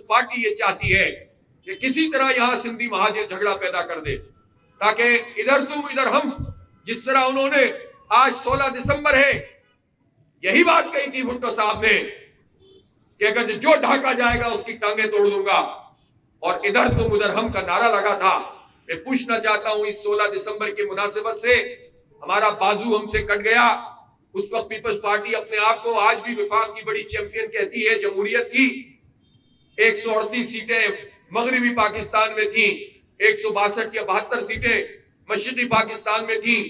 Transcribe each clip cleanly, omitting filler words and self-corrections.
Party یہ چاہتی ہے کہ کسی طرح یہاں سندھی مہاجر جھگڑا پیدا کر دے تاکہ ادھر تم ادھر ہم، جس طرح انہوں نے آج 16 دسمبر ہے یہی بات کہی تھی بھٹو صاحب نے کہ اگر جو ڈھاکا جائے گا اس کی ٹانگیں توڑ دوں گا، اور ادھر تم ادھر ہم کا نعرہ لگا تھا۔ میں پوچھنا چاہتا ہوں اس 16 دسمبر کی مناسبت سے ہمارا بازو ہم سے کٹ گیا، اس وقت پیپلز پارٹی اپنے آپ کو آج بھی وفاق کی بڑی چیمپئن کہتی ہے، جمہوریت کی 138 سیٹیں مغربی پاکستان میں تھیں، 162 یا 72 سیٹیں مشرقی پاکستان میں تھیں۔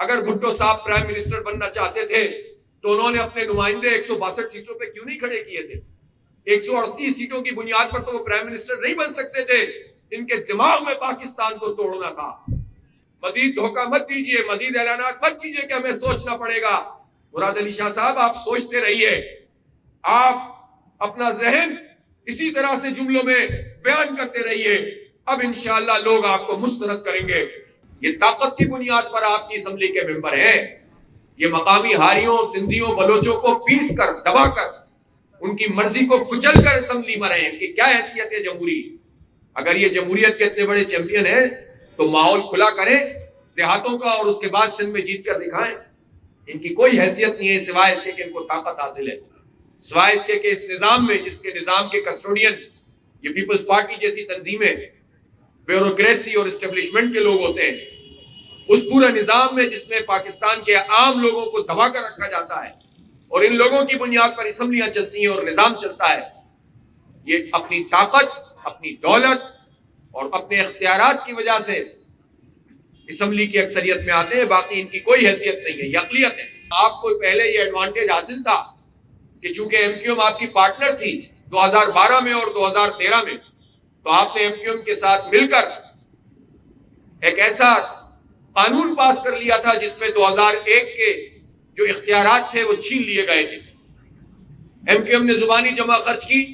اگر بھٹو صاحب پرائم منسٹر بننا چاہتے تھے تو انہوں نے اپنے نمائندے 162 سیٹوں پہ کیوں نہیں کھڑے کیے تھے؟ 180 سیٹوں کی بنیاد پر تو وہ پرائم منسٹر نہیں بن سکتے تھے، ان کے دماغ میں پاکستان کو توڑنا تھا۔ مزید دھوکہ مت دیجئے، مزید اعلانات مت کیجئے کہ ہمیں سوچنا پڑے گا۔ مراد علی شاہ صاحب، آپ سوچتے رہیے، آپ اپنا ذہن اسی طرح سے جملوں میں بیان کرتے رہیے، اب انشاءاللہ لوگ آپ کو مسترد کریں گے۔ یہ طاقت کی بنیاد پر آپ کی اسمبلی کے ممبر ہیں، یہ مقامی ہاریوں، سندھیوں، بلوچوں کو پیس کر، دبا کر، ان کی مرضی کو کچل کر اسمبلی میں رہے ہیں کہ کیا حیثیت ہے جمہوری۔ اگر یہ جمہوریت کے اتنے بڑے چیمپئن ہیں تو ماحول کھلا کریں دیہاتوں کا، اور اس کے بعد سندھ میں جیت کر دکھائیں۔ ان کی کوئی حیثیت نہیں ہے سوائے اس کے کہ ان کو طاقت حاصل ہے، سوائے اس کے کہ اس نظام میں، جس کے نظام کے کسٹوڈین یہ پیپلز پارٹی جیسی تنظیمیں بیوروکریسی اور اسٹیبلشمنٹ کے لوگ ہوتے ہیں، اس پورے نظام میں جس میں پاکستان کے عام لوگوں کو دبا کر رکھا جاتا ہے اور ان لوگوں کی بنیاد پر اسمبلیاں چلتی ہیں اور نظام چلتا ہے، یہ اپنی طاقت، اپنی دولت اور اپنے اختیارات کی وجہ سے اسمبلی کی اکثریت میں آتے ہیں، باقی ان کی کوئی حیثیت نہیں ہے، یہ اقلیت ہے۔ آپ کو پہلے یہ ایڈوانٹیج حاصل تھا کہ چونکہ ایم کیو ایم آپ کی پارٹنر تھی 2012 میں اور 2013 میں، تو آپ نے ایم کیو ایم کے ساتھ مل کر ایک ایسا قانون پاس کر لیا تھا جس میں 2001 کے جو اختیارات تھے وہ چھین لیے گئے تھے۔ ایم کیو ایم نے زبانی جمع خرچ کی،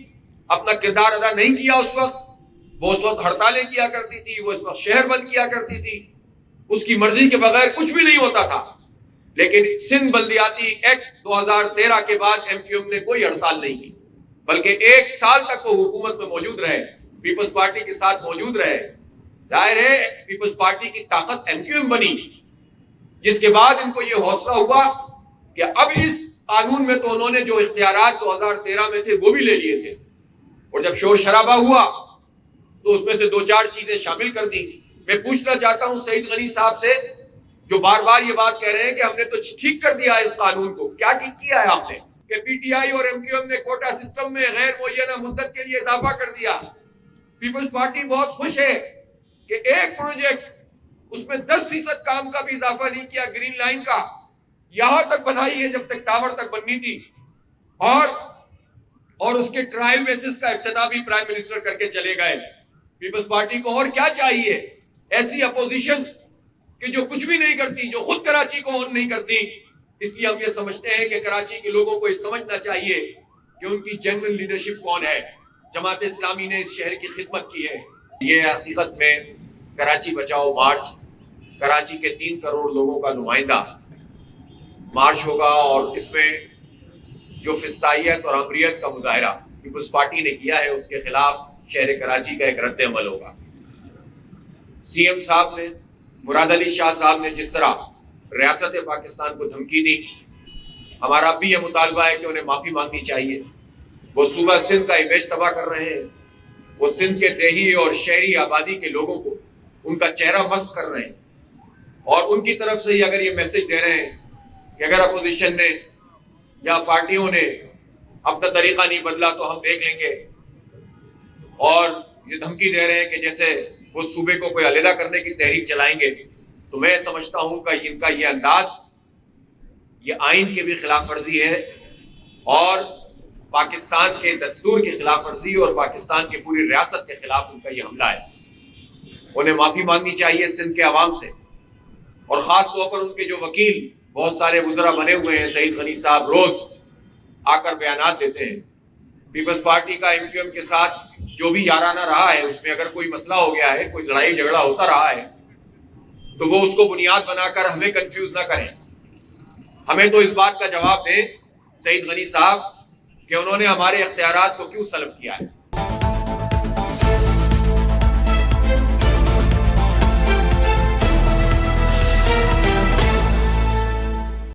اپنا کردار ادا نہیں کیا اس وقت، وہ اس وقت ہڑتالیں کیا کرتی تھی، وہ اس وقت شہر بند کیا کرتی تھی، اس کی مرضی کے بغیر کچھ بھی نہیں ہوتا تھا۔ لیکن سندھ بلدیاتی ایکٹ 2013 کے بعد ایم کیو ایم نے کوئی ہڑتال نہیں کی، بلکہ 1 سال تک وہ حکومت میں موجود رہے، پیپلز پارٹی کے ساتھ موجود رہے۔ ظاہر ہے پیپلز پارٹی کی طاقت ایم کیو ایم بنی، جس کے بعد ان کو یہ حوصلہ ہوا کہ اب اس قانون میں تو انہوں نے جو اختیارات 2013 میں تھے وہ بھی لے لیے تھے، اور جب شور شرابہ ہوا تو اس میں سے 2-4 چیزیں شامل کر دی۔ میں پوچھنا چاہتا ہوں سعید غنی صاحب سے، جو بار بار یہ بات کہہ رہے ہیں کہ ہم نے تو ٹھیک کر دیا ہے اس قانون کو، کیا ٹھیک کیا ہے آپ نے؟ کہ پی ٹی آئی اور ایم کیو ایم نے کوٹا سسٹم میں غیر معینہ مدت کے لیے اضافہ کر دیا۔ پیپلز پارٹی بہت خوش ہے کہ ایک پروجیکٹ اس میں 10% کام کا بھی اضافہ نہیں کیا، گرین لائن کا یہاں تک بنائی ہے جب تک ٹاور تک بننی تھی، اور اس کے ٹرائل بیسس کا افتتاح بھی پرائم منسٹر کر کے چلے گئے۔ پیپلز پارٹی کو اور کیا چاہیے؟ ایسی اپوزیشن کہ جو کچھ بھی نہیں کرتی، جو خود کراچی کو اون نہیں کرتی۔ اس لیے ہم یہ سمجھتے ہیں کہ کراچی کے لوگوں کو یہ سمجھنا چاہیے کہ ان کی جنرل لیڈرشپ کون ہے۔ جماعت اسلامی نے اس شہر کی خدمت کی ہے۔ یہ حقیقت میں کراچی بچاؤ مارچ کراچی کے 3 کروڑ لوگوں کا نمائندہ مارچ ہوگا، اور اس میں جو فسطائیت اور امریت کا مظاہرہ پیپلز پارٹی نے کیا ہے اس کے خلاف شہر کراچی کا ایک رد عمل ہوگا۔ سی ایم صاحب نے، مراد علی شاہ صاحب نے جس طرح ریاست پاکستان کو دھمکی دی، ہمارا بھی یہ مطالبہ ہے کہ انہیں معافی مانگنی چاہیے۔ وہ صوبہ سندھ کا امیج تباہ کر رہے ہیں، وہ سندھ کے دیہی اور شہری آبادی کے لوگوں کو ان کا چہرہ مسخ کر رہے ہیں، اور ان کی طرف سے ہی اگر یہ میسج دے رہے ہیں کہ اگر اپوزیشن نے یا پارٹیوں نے اپنا طریقہ نہیں بدلا تو ہم دیکھ لیں گے، اور یہ دھمکی دے رہے ہیں کہ جیسے وہ صوبے کو کوئی علیحدہ کرنے کی تحریک چلائیں گے، تو میں سمجھتا ہوں کہ ان کا یہ انداز یہ آئین کے بھی خلاف ورزی ہے، اور پاکستان کے دستور کی خلاف ورزی اور پاکستان کی پوری ریاست کے خلاف ان کا یہ حملہ ہے۔ انہیں معافی مانگنی چاہیے سندھ کے عوام سے، اور خاص طور پر ان کے جو وکیل بہت سارے وزراء بنے ہوئے ہیں، سعید غنی صاحب روز آ کر بیانات دیتے ہیں۔ پیپلز پارٹی کا ایم کیو ایم کے ساتھ جو بھی یارانہ رہا ہے، اس میں اگر کوئی مسئلہ ہو گیا ہے، کوئی لڑائی جھگڑا ہوتا رہا ہے، تو وہ اس کو بنیاد بنا کر ہمیں کنفیوز نہ کریں۔ ہمیں تو اس بات کا جواب دیں سعید غنی صاحب کہ انہوں نے ہمارے اختیارات کو کیوں سلب کیا ہے۔